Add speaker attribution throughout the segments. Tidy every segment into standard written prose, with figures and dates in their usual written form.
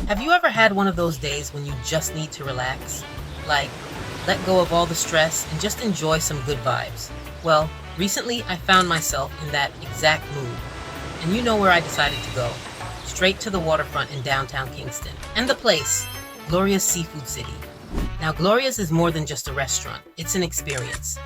Speaker 1: Have you ever had one of those days when you just need to relax? Like, let go of all the stress and just enjoy some good vibes? Well, recently I found myself in that exact mood. And you know where I decided to go? Straight to the waterfront in downtown Kingston. And the place, Gloria's Seafood City. Now, Gloria's is more than just a restaurant. It's an experience.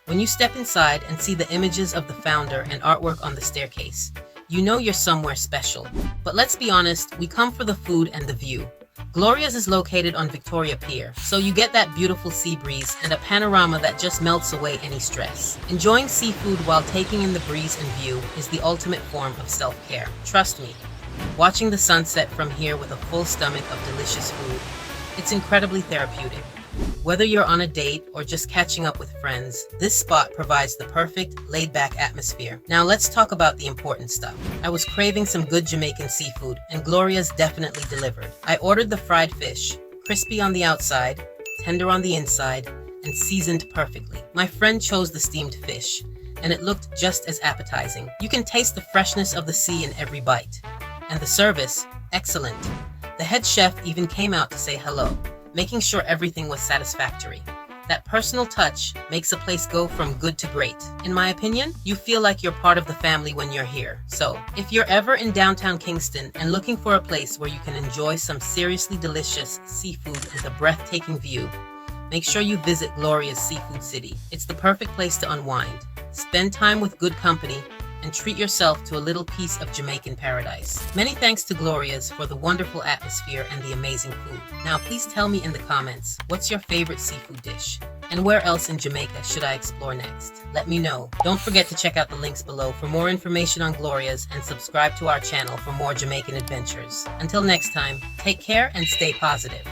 Speaker 1: When you step inside and see the images of the founder and artwork on the staircase, you know you're somewhere special. But let's be honest, we come for the food and the view. Gloria's is located on Victoria Pier, so you get that beautiful sea breeze and a panorama that just melts away any stress. Enjoying seafood while taking in the breeze and view is the ultimate form of self-care. Trust me, watching the sunset from here with a full stomach of delicious food, it's incredibly therapeutic. Whether you're on a date or just catching up with friends, this spot provides the perfect, laid-back atmosphere. Now let's talk about the important stuff. I was craving some good Jamaican seafood, and Gloria's definitely delivered. I ordered the fried fish, crispy on the outside, tender on the inside, and seasoned perfectly. My friend chose the steamed fish, and it looked just as appetizing. You can taste the freshness of the sea in every bite. And the service, excellent. The head chef even came out to say hello, making sure everything was satisfactory. That personal touch makes a place go from good to great. In my opinion, you feel like you're part of the family when you're here. So, if you're ever in downtown Kingston and looking for a place where you can enjoy some seriously delicious seafood with a breathtaking view, make sure you visit Gloria's Seafood City. It's the perfect place to unwind, spend time with good company, and treat yourself to a little piece of Jamaican paradise. Many thanks to Gloria's for the wonderful atmosphere and the amazing food. Now please tell me in the comments, what's your favorite seafood dish? And where else in Jamaica should I explore next? Let me know. Don't forget to check out the links below for more information on Gloria's and subscribe to our channel for more Jamaican adventures. Until next time, take care and stay positive.